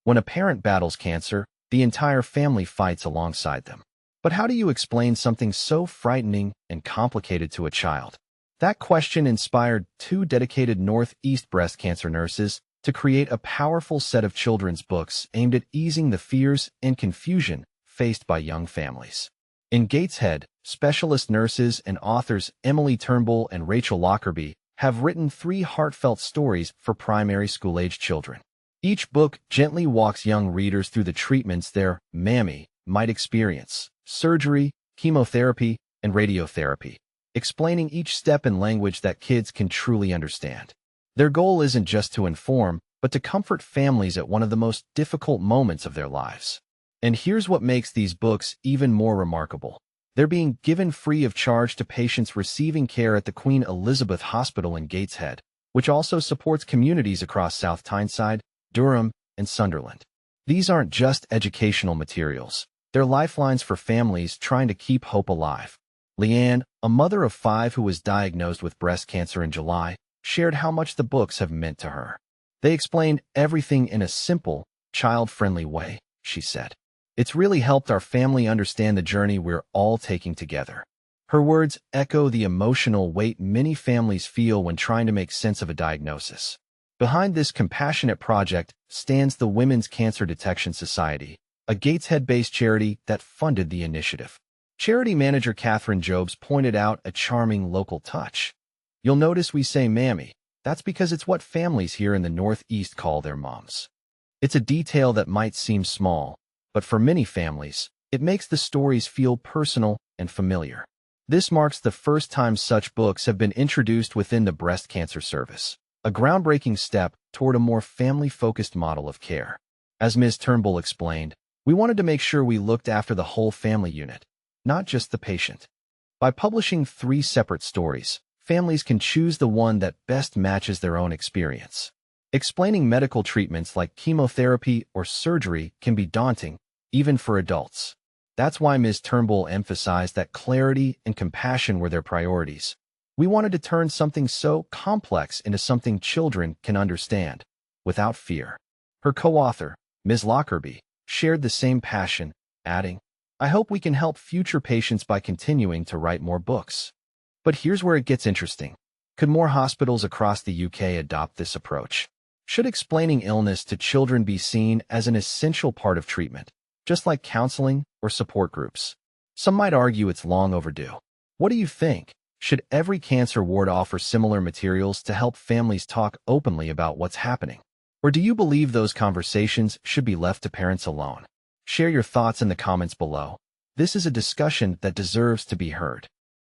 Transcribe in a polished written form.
When a parent battles cancer, the entire family fights alongside them. But how do you explain something so frightening and complicated to a child? That question inspired two dedicated Northeast breast cancer nurses to create a powerful set of children's books aimed at easing the fears and confusion faced by young families. In Gateshead, specialist nurses and authors Emily Turnbull and Rachel Lockerbie have written 3 heartfelt stories for primary school-age children. Each book gently walks young readers through the treatments their mammy might experience: surgery, chemotherapy, and radiotherapy, explaining each step in language that kids can truly understand. Their goal isn't just to inform, but to comfort families at one of the most difficult moments of their lives. And here's what makes these books even more remarkable. They're being given free of charge to patients receiving care at the Queen Elizabeth Hospital in Gateshead, which also supports communities across South Tyneside, Durham, and Sunderland. These aren't just educational materials. They're lifelines for families trying to keep hope alive. Leanne, a mother of 5 who was diagnosed with breast cancer in July, shared how much the books have meant to her. They explained everything in a simple, child-friendly way, she said. It's really helped our family understand the journey we're all taking together. Her words echo the emotional weight many families feel when trying to make sense of a diagnosis. Behind this compassionate project stands the Women's Cancer Detection Society, a Gateshead-based charity that funded the initiative. Charity manager Catherine Jobs pointed out a charming local touch. You'll notice we say mammy. That's because it's what families here in the Northeast call their moms. It's a detail that might seem small, but for many families, it makes the stories feel personal and familiar. This marks the first time such books have been introduced within the breast cancer service, a groundbreaking step toward a more family-focused model of care. As Ms. Turnbull explained, we wanted to make sure we looked after the whole family unit, not just the patient. By publishing 3 separate stories, families can choose the one that best matches their own experience. Explaining medical treatments like chemotherapy or surgery can be daunting, even for adults. That's why Ms. Turnbull emphasized that clarity and compassion were their priorities. We wanted to turn something so complex into something children can understand, without fear. Her co-author, Ms. Lockerbie, shared the same passion, adding, "I hope we can help future patients by continuing to write more books." But here's where it gets interesting. Could more hospitals across the UK adopt this approach? Should explaining illness to children be seen as an essential part of treatment, just like counseling or support groups? Some might argue it's long overdue. What do you think? Should every cancer ward offer similar materials to help families talk openly about what's happening? Or do you believe those conversations should be left to parents alone? Share your thoughts in the comments below. This is a discussion that deserves to be heard.